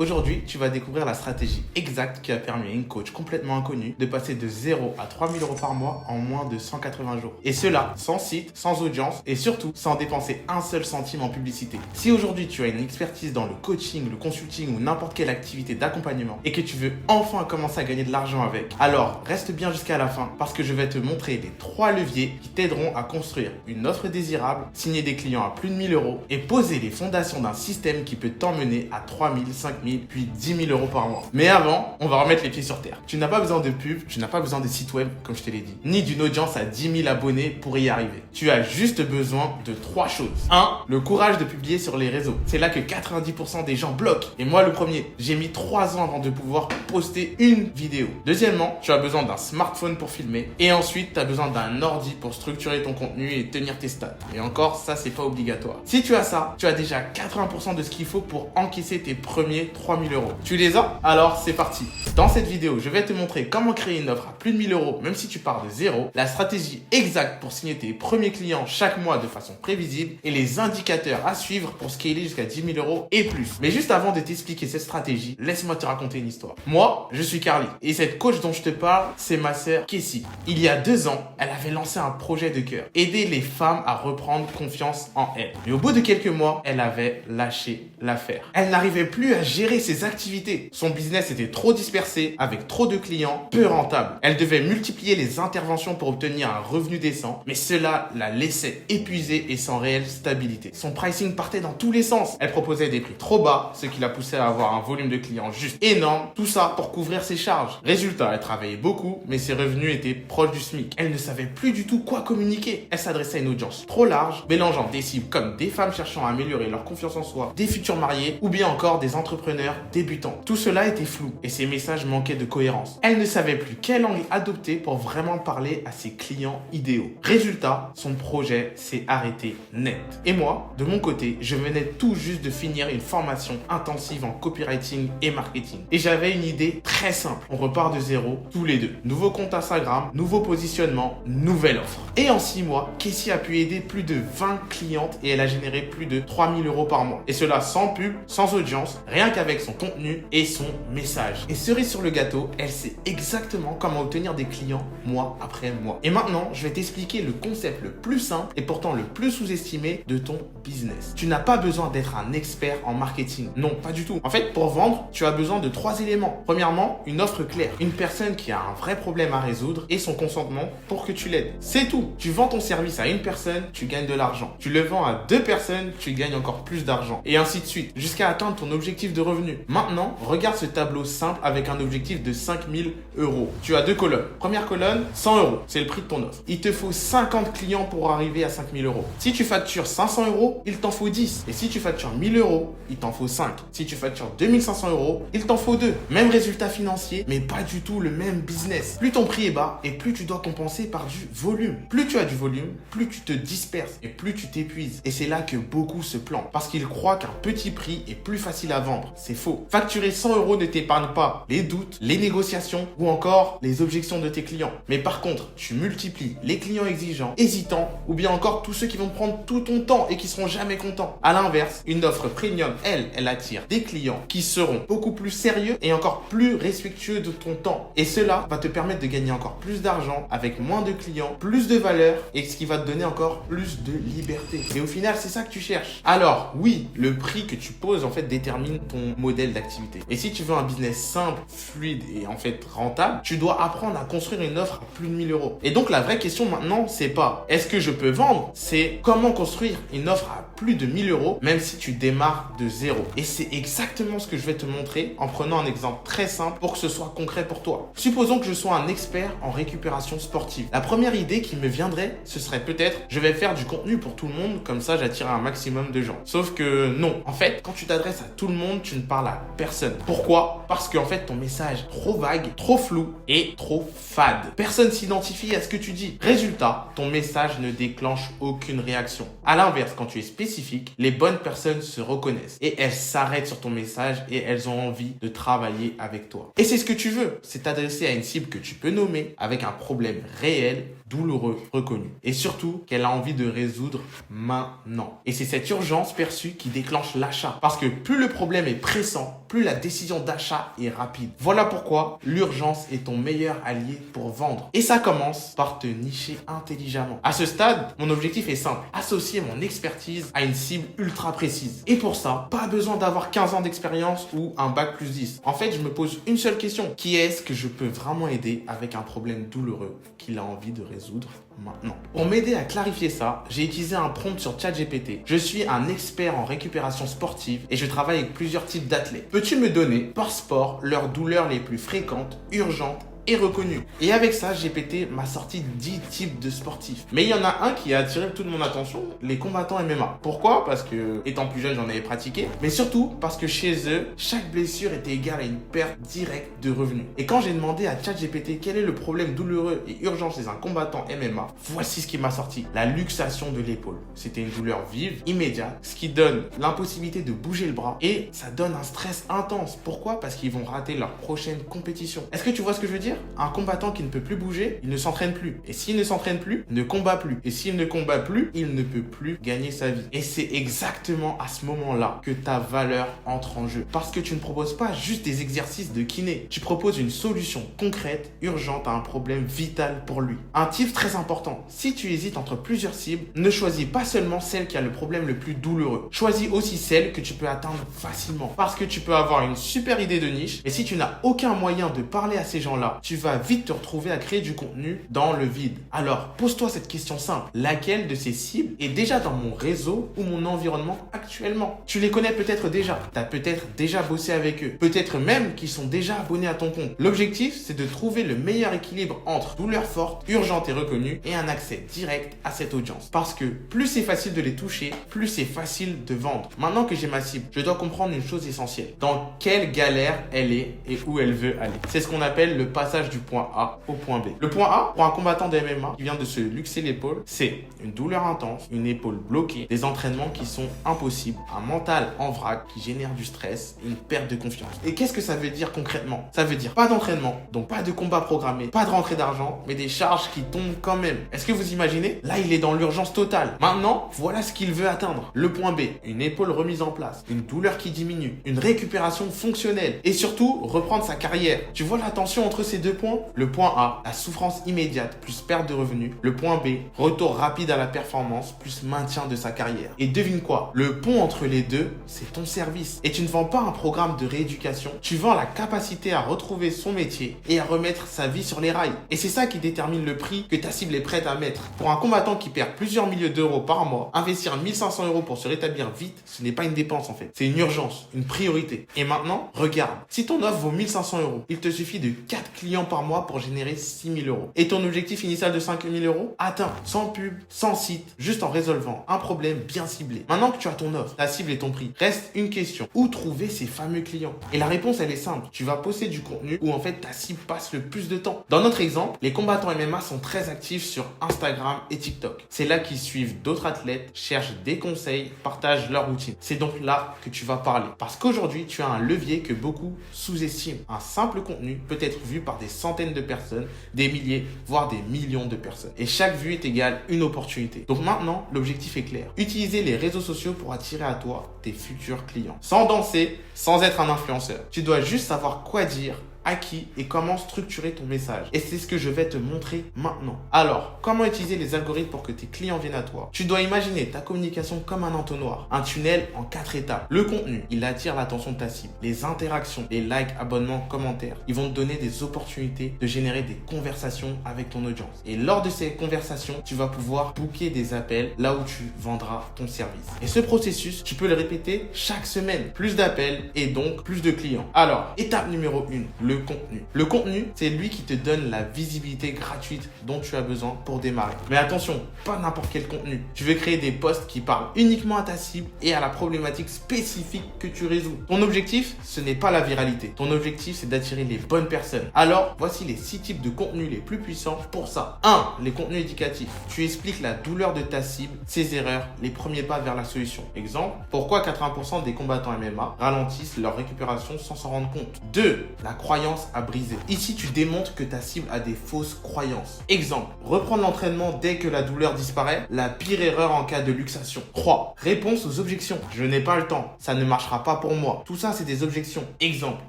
Aujourd'hui, tu vas découvrir la stratégie exacte qui a permis à une coach complètement inconnue de passer de 0 à 3000 euros par mois en moins de 180 jours. Et cela sans site, sans audience et surtout sans dépenser un seul centime en publicité. Si aujourd'hui tu as une expertise dans le coaching, le consulting ou n'importe quelle activité d'accompagnement et que tu veux enfin commencer à gagner de l'argent avec, alors reste bien jusqu'à la fin parce que je vais te montrer les 3 leviers qui t'aideront à construire une offre désirable, signer des clients à plus de 1000 euros et poser les fondations d'un système qui peut t'emmener à 3000, 5000 puis 10 000 euros par mois. Mais avant, on va remettre les pieds sur terre. Tu n'as pas besoin de pub, tu n'as pas besoin de site web comme je te l'ai dit, ni d'une audience à 10 000 abonnés pour y arriver. Tu as juste besoin de 3 choses. 1. Le courage de publier sur les réseaux. C'est là que 90% des gens bloquent. Et moi le premier, j'ai mis 3 ans avant de pouvoir poster une vidéo. Deuxièmement, tu as besoin d'un smartphone pour filmer. Et ensuite, tu as besoin d'un ordi pour structurer ton contenu et tenir tes stats. Et encore, ça c'est pas obligatoire. Si tu as ça, tu as déjà 80% de ce qu'il faut pour encaisser tes premiers 3000 euros. Tu les as? Alors c'est parti. Dans cette vidéo, je vais te montrer comment créer une offre à plus de 1000 euros, même si tu pars de zéro, la stratégie exacte pour signer tes premiers clients chaque mois de façon prévisible et les indicateurs à suivre pour scaler jusqu'à 10 000 euros et plus. Mais juste avant de t'expliquer cette stratégie, laisse-moi te raconter une histoire. Moi, je suis Carly et cette coach dont je te parle, c'est ma sœur Kessie. Il y a 2 ans, elle avait lancé un projet de cœur, aider les femmes à reprendre confiance en elles. Mais au bout de quelques mois, elle avait lâché l'affaire. Elle n'arrivait plus à gérer ses activités. Son business était trop dispersé, avec trop de clients, peu rentable. Elle devait multiplier les interventions pour obtenir un revenu décent, mais cela la laissait épuisée et sans réelle stabilité. Son pricing partait dans tous les sens. Elle proposait des prix trop bas, ce qui la poussait à avoir un volume de clients juste énorme, tout ça pour couvrir ses charges. Résultat, elle travaillait beaucoup, mais ses revenus étaient proches du SMIC. Elle ne savait plus du tout quoi communiquer. Elle s'adressait à une audience trop large, mélangeant des cibles comme des femmes cherchant à améliorer leur confiance en soi, des futurs mariés ou bien encore des entrepreneurs débutants. Tout cela était flou et ses messages manquaient de cohérence. Elle ne savait plus quel angle adopter pour vraiment parler à ses clients idéaux. Résultat, son projet s'est arrêté net. Et moi, de mon côté, je venais tout juste de finir une formation intensive en copywriting et marketing. Et j'avais une idée très simple. On repart de zéro, tous les deux. Nouveau compte Instagram, nouveau positionnement, nouvelle offre. Et en 6 mois, Kessie a pu aider plus de 20 clientes et elle a généré plus de 3000 euros par mois. Et cela sans pub, sans audience, rien qu'avec son contenu et son message. Et cerise sur le gâteau, elle sait exactement comment obtenir des clients mois après mois. Et maintenant, je vais t'expliquer le concept le plus simple et pourtant le plus sous-estimé de ton business. Tu n'as pas besoin d'être un expert en marketing. Non, pas du tout. En fait, pour vendre, tu as besoin de 3 éléments. Premièrement, une offre claire. Une personne qui a un vrai problème à résoudre et son consentement pour que tu l'aides. C'est tout. Tu vends ton service à une personne, tu gagnes de l'argent. Tu le vends à 2 personnes, tu gagnes encore plus d'argent. Et ainsi de suite, jusqu'à atteindre ton objectif de revenu. Maintenant, regarde ce tableau simple avec un objectif de 5000 euros. Tu as 2 colonnes. Première colonne, 100 euros. C'est le prix de ton offre. Il te faut 50 clients pour arriver à 5000 euros. Si tu factures 500 euros, il t'en faut 10. Et si tu factures 1000 euros, il t'en faut 5. Si tu factures 2500 euros, il t'en faut 2. Même résultat financier, mais pas du tout le même business. Plus ton prix est bas et plus tu dois compenser par du volume. Plus tu as du volume, plus tu te disperses et plus tu t'épuises. Et c'est là que beaucoup se plantent parce qu'ils croient qu'un petit prix est plus facile à vendre. C'est faux. Facturer 100 euros ne t'épargne pas les doutes, les négociations ou encore les objections de tes clients. Mais par contre, tu multiplies les clients exigeants, hésitants ou bien encore tous ceux qui vont prendre tout ton temps et qui seront jamais contents. À l'inverse, une offre premium, elle attire des clients qui seront beaucoup plus sérieux et encore plus respectueux de ton temps. Et cela va te permettre de gagner encore plus d'argent avec moins de clients, plus de valeur et ce qui va te donner encore plus de liberté. Et au final, c'est ça que tu cherches. Alors, oui, le prix que tu poses en fait détermine ton modèle d'activité. Et si tu veux un business simple, fluide et en fait rentable, tu dois apprendre à construire une offre à plus de 1000 euros. Et donc, la vraie question maintenant, c'est pas est-ce que je peux vendre? C'est comment construire une offre à plus de 1000 euros, même si tu démarres de zéro. Et c'est exactement ce que je vais te montrer en prenant un exemple très simple pour que ce soit concret pour toi. Supposons que je sois un expert en récupération sportive. La première idée qui me viendrait, ce serait peut-être, je vais faire du contenu pour tout le monde, comme ça j'attirerai un maximum de gens. Sauf que non. En fait, quand tu t'adresses à tout le monde, tu ne parles à personne. Pourquoi? Parce qu'en fait, ton message est trop vague, trop flou et trop fade. Personne s'identifie à ce que tu dis. Résultat, ton message ne déclenche aucune réaction. À l'inverse, quand tu es spécifique, les bonnes personnes se reconnaissent et elles s'arrêtent sur ton message et elles ont envie de travailler avec toi. Et c'est ce que tu veux, c'est t'adresser à une cible que tu peux nommer avec un problème réel douloureux reconnu. Et surtout, qu'elle a envie de résoudre maintenant. Et c'est cette urgence perçue qui déclenche l'achat. Parce que plus le problème est pressant, plus la décision d'achat est rapide. Voilà pourquoi l'urgence est ton meilleur allié pour vendre. Et ça commence par te nicher intelligemment. À ce stade, mon objectif est simple. Associer mon expertise à une cible ultra précise. Et pour ça, pas besoin d'avoir 15 ans d'expérience ou un bac plus 10. En fait, je me pose une seule question. Qui est-ce que je peux vraiment aider avec un problème douloureux qu'il a envie de résoudre maintenant? Pour m'aider à clarifier ça, j'ai utilisé un prompt sur ChatGPT. Je suis un expert en récupération sportive et je travaille avec plusieurs types d'athlètes. Peux-tu me donner, par sport, leurs douleurs les plus fréquentes, urgentes et reconnu. Et avec ça, GPT m'a sorti 10 types de sportifs. Mais il y en a un qui a attiré toute mon attention, les combattants MMA. Pourquoi? Parce que, étant plus jeune, j'en avais pratiqué. Mais surtout, parce que chez eux, chaque blessure était égale à une perte directe de revenus. Et quand j'ai demandé à ChatGPT quel est le problème douloureux et urgent chez un combattant MMA, voici ce qui m'a sorti. La luxation de l'épaule. C'était une douleur vive, immédiate, ce qui donne l'impossibilité de bouger le bras et ça donne un stress intense. Pourquoi? Parce qu'ils vont rater leur prochaine compétition. Est-ce que tu vois ce que je veux dire? Un combattant qui ne peut plus bouger, il ne s'entraîne plus. Et s'il ne s'entraîne plus, il ne combat plus. Et s'il ne combat plus, il ne peut plus gagner sa vie. Et c'est exactement à ce moment-là que ta valeur entre en jeu. Parce que tu ne proposes pas juste des exercices de kiné. Tu proposes une solution concrète, urgente à un problème vital pour lui. Un tip très important. Si tu hésites entre plusieurs cibles, ne choisis pas seulement celle qui a le problème le plus douloureux. Choisis aussi celle que tu peux atteindre facilement. Parce que tu peux avoir une super idée de niche, mais si tu n'as aucun moyen de parler à ces gens-là, tu vas vite te retrouver à créer du contenu dans le vide. Alors, pose-toi cette question simple. Laquelle de ces cibles est déjà dans mon réseau ou mon environnement actuellement? Tu les connais peut-être déjà. Tu as peut-être déjà bossé avec eux. Peut-être même qu'ils sont déjà abonnés à ton compte. L'objectif, c'est de trouver le meilleur équilibre entre douleur forte, urgente et reconnue et un accès direct à cette audience. Parce que plus c'est facile de les toucher, plus c'est facile de vendre. Maintenant que j'ai ma cible, je dois comprendre une chose essentielle. Dans quelle galère elle est et où elle veut aller. C'est ce qu'on appelle le passage du point A au point B. Le point A, pour un combattant de MMA qui vient de se luxer l'épaule, c'est une douleur intense, une épaule bloquée, des entraînements qui sont impossibles, un mental en vrac qui génère du stress et une perte de confiance. Et qu'est-ce que ça veut dire concrètement? Ça veut dire pas d'entraînement, donc pas de combat programmé, pas de rentrée d'argent, mais des charges qui tombent quand même. Est-ce que vous imaginez? Là, il est dans l'urgence totale. Maintenant, voilà ce qu'il veut atteindre. Le point B, une épaule remise en place, une douleur qui diminue, une récupération fonctionnelle et surtout reprendre sa carrière. Tu vois la tension entre ces deux points? Le point A, la souffrance immédiate plus perte de revenus. Le point B, retour rapide à la performance plus maintien de sa carrière. Et devine quoi? Le pont entre les deux, c'est ton service. Et tu ne vends pas un programme de rééducation, tu vends la capacité à retrouver son métier et à remettre sa vie sur les rails. Et c'est ça qui détermine le prix que ta cible est prête à mettre. Pour un combattant qui perd plusieurs milliers d'euros par mois, investir 1500 € pour se rétablir vite, ce n'est pas une dépense en fait. C'est une urgence, une priorité. Et maintenant, regarde. Si ton offre vaut 1500 €, il te suffit de 4 clients par mois pour générer 6 000 €. Et ton objectif initial de 5 000 € atteint, sans pub, sans site, juste en résolvant un problème bien ciblé. Maintenant que tu as ton offre, ta cible et ton prix, reste une question. Où trouver ces fameux clients? Et la réponse, elle est simple. Tu vas poster du contenu où en fait ta cible passe le plus de temps. Dans notre exemple, les combattants MMA sont très actifs sur Instagram et TikTok. C'est là qu'ils suivent d'autres athlètes, cherchent des conseils, partagent leur routine. C'est donc là que tu vas parler. Parce qu'aujourd'hui, tu as un levier que beaucoup sous-estiment. Un simple contenu peut être vu par des centaines de personnes, des milliers, voire des millions de personnes. Et chaque vue est égale une opportunité. Donc maintenant, l'objectif est clair. Utiliser les réseaux sociaux pour attirer à toi tes futurs clients. Sans danser, sans être un influenceur. Tu dois juste savoir quoi dire, à qui et comment structurer ton message. Et c'est ce que je vais te montrer maintenant. Alors, comment utiliser les algorithmes pour que tes clients viennent à toi? Tu dois imaginer ta communication comme un entonnoir, un tunnel en 4 étapes. Le contenu, il attire l'attention de ta cible. Les interactions, les likes, abonnements, commentaires, ils vont te donner des opportunités de générer des conversations avec ton audience. Et lors de ces conversations, tu vas pouvoir booker des appels là où tu vendras ton service. Et ce processus, tu peux le répéter chaque semaine. Plus d'appels et donc plus de clients. Alors, étape numéro 1, le contenu. Le contenu, c'est lui qui te donne la visibilité gratuite dont tu as besoin pour démarrer. Mais attention, pas n'importe quel contenu. Tu veux créer des posts qui parlent uniquement à ta cible et à la problématique spécifique que tu résous. Ton objectif, ce n'est pas la viralité. Ton objectif, c'est d'attirer les bonnes personnes. Alors, voici les 6 types de contenus les plus puissants pour ça. 1. Les contenus éducatifs. Tu expliques la douleur de ta cible, ses erreurs, les premiers pas vers la solution. Exemple, pourquoi 80% des combattants MMA ralentissent leur récupération sans s'en rendre compte. 2. La croyance croyances à briser. Ici, tu démontres que ta cible a des fausses croyances. Exemple, reprendre l'entraînement dès que la douleur disparaît, la pire erreur en cas de luxation. 3. Réponse aux objections. Je n'ai pas le temps, ça ne marchera pas pour moi. Tout ça, c'est des objections. Exemple,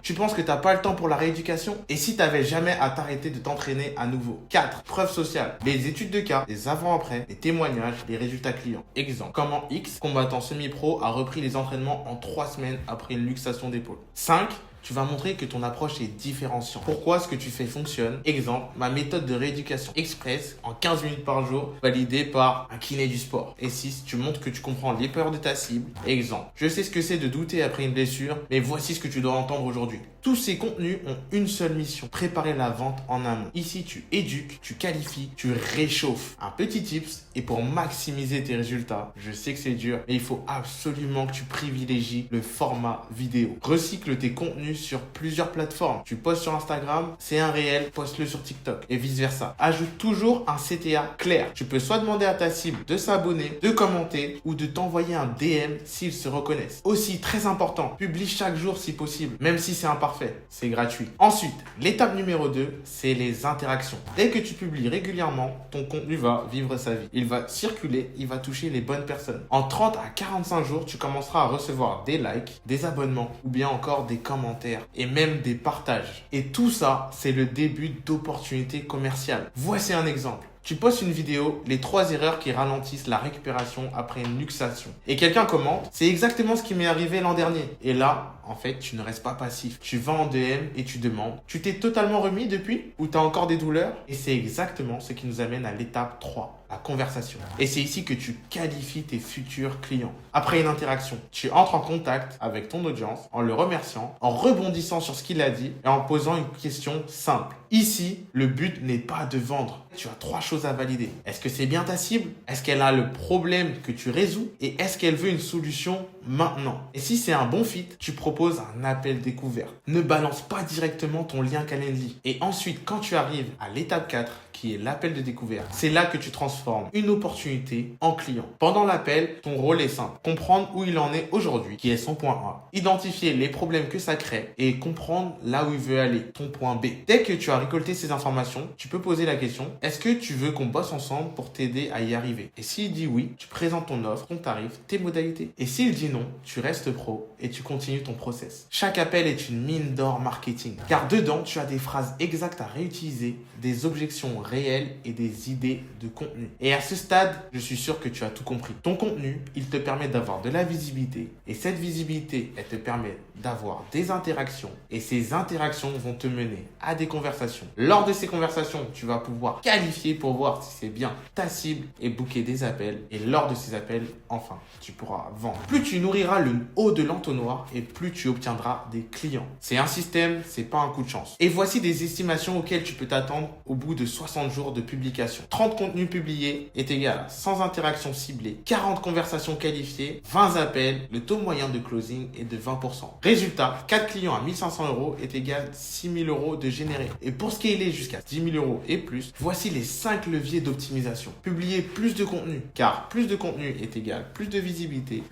tu penses que tu n'as pas le temps pour la rééducation? Et si tu n'avais jamais à t'arrêter de t'entraîner à nouveau? 4. Preuve sociale. Les études de cas, les avant-après, les témoignages, les résultats clients. Exemple, comment X, combattant semi-pro, a repris les entraînements en 3 semaines après une luxation d'épaule. 5. Tu vas montrer que ton approche est différenciante. Pourquoi ce que tu fais fonctionne? Exemple, ma méthode de rééducation express en 15 minutes par jour, validée par un kiné du sport. Et 6. Tu montres que tu comprends les peurs de ta cible. Exemple, je sais ce que c'est de douter après une blessure, mais voici ce que tu dois entendre aujourd'hui. Tous ces contenus ont une seule mission, préparer la vente en amont. Ici, tu éduques, tu qualifies, tu réchauffes. Un petit tips, et pour maximiser tes résultats, je sais que c'est dur, mais il faut absolument que tu privilégies le format vidéo. Recycle tes contenus sur plusieurs plateformes. Tu postes sur Instagram, c'est un réel, poste-le sur TikTok et vice versa. Ajoute toujours un CTA clair. Tu peux soit demander à ta cible de s'abonner, de commenter ou de t'envoyer un DM s'ils se reconnaissent. Aussi, très important, publie chaque jour si possible, même si c'est imparfait, c'est gratuit. Ensuite, l'étape numéro 2, c'est les interactions. Dès que tu publies régulièrement, ton contenu va vivre sa vie. Il va circuler, il va toucher les bonnes personnes. En 30 à 45 jours, tu commenceras à recevoir des likes, des abonnements ou bien encore des commentaires et même des partages. Et tout ça, c'est le début d'opportunités commerciales. Voici un exemple. Tu postes une vidéo, les 3 erreurs qui ralentissent la récupération après une luxation. Et quelqu'un commente, c'est exactement ce qui m'est arrivé l'an dernier. Et là, en fait, tu ne restes pas passif. Tu vas en DM et tu demandes, tu t'es totalement remis depuis ou tu as encore des douleurs? Et c'est exactement ce qui nous amène à l'étape 3, la conversation. Et c'est ici que tu qualifies tes futurs clients. Après une interaction, tu entres en contact avec ton audience en le remerciant, en rebondissant sur ce qu'il a dit et en posant une question simple. Ici, le but n'est pas de vendre. Tu as 3 choses à valider. Est-ce que c'est bien ta cible? Est-ce qu'elle a le problème que tu résous? Et est-ce qu'elle veut une solution maintenant? Et si c'est un bon fit, tu proposes un appel découvert. Ne balance pas directement ton lien Calendly. Et ensuite, quand tu arrives à l'étape 4, qui est l'appel de découverte, c'est là que tu transformes une opportunité en client. Pendant l'appel, ton rôle est simple. Comprendre où il en est aujourd'hui, qui est son point A. Identifier les problèmes que ça crée et comprendre là où il veut aller, ton point B. Dès que tu as récolté ces informations, tu peux poser la question, est-ce que tu veux qu'on bosse ensemble pour t'aider à y arriver? Et s'il dit oui, tu présentes ton offre, ton tarif, tes modalités. Et s'il dit non, tu restes pro et tu continues ton process. Chaque appel est une mine d'or marketing, car dedans, tu as des phrases exactes à réutiliser, des objections réelles et des idées de contenu. Et à ce stade, je suis sûr que tu as tout compris. Ton contenu, il te permet d'avoir de la visibilité et cette visibilité, elle te permet d'avoir des interactions et ces interactions vont te mener à des conversations. Lors de ces conversations, tu vas pouvoir qualifier pour voir si c'est bien ta cible et booker des appels. Et lors de ces appels, enfin, tu pourras vendre. Plus tu nourriras le haut de l'entonnoir et plus tu obtiendras des clients. C'est un système, c'est pas un coup de chance. Et voici des estimations auxquelles tu peux t'attendre au bout de 60 jours de publication. 30 contenus publiés est égal à 100 interactions ciblées, 40 conversations qualifiées, 20 appels, le taux moyen de closing est de 20%. Résultat, 4 clients à 1500 € est égal à 6000 € de générés. Et pour scaler jusqu'à 10 000 € et plus, voici les 5 leviers d'optimisation. Publier plus de contenu, car plus de contenu est égal plus de visibilité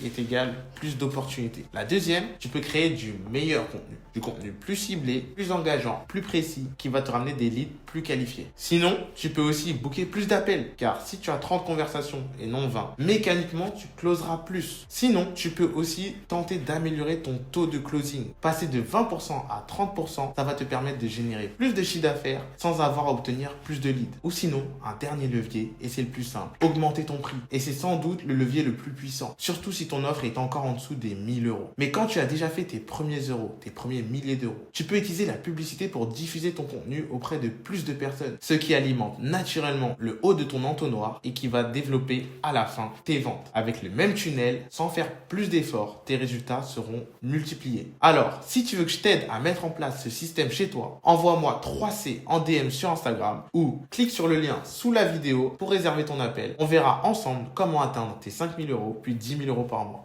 est égal plus d'opportunités. La deuxième, tu peux créer du meilleur contenu plus ciblé, plus engageant, plus précis, qui va te ramener des leads plus qualifiés. Sinon, tu peux aussi booker plus d'appels, car si tu as 30 conversations et non 20, mécaniquement, tu closeras plus. Sinon, tu peux aussi tenter d'améliorer ton taux de closing. Passer de 20% à 30%, ça va te permettre de générer plus de chiffre d'affaires sans avoir à obtenir plus de leads. Ou sinon, un dernier levier, et c'est le plus simple, augmenter ton prix. Et c'est sans doute le levier le plus puissant, surtout si ton offre est encore en dessous des 1000 €. Mais quand tu as déjà fait tes premiers euros, tes premiers milliers d'euros, tu peux utiliser la publicité pour diffuser ton contenu auprès de plus de personnes, ce qui alimente naturellement le haut de ton entonnoir et qui va développer à la fin tes ventes. Avec le même tunnel, sans faire plus d'efforts, tes résultats seront multipliés. Alors, si tu veux que je t'aide à mettre en place ce système chez toi, envoie-moi 3C en DM sur Instagram ou clique sur le lien sous la vidéo pour réserver ton appel. On verra ensemble comment atteindre tes 5000 € puis 10 000 € par mois.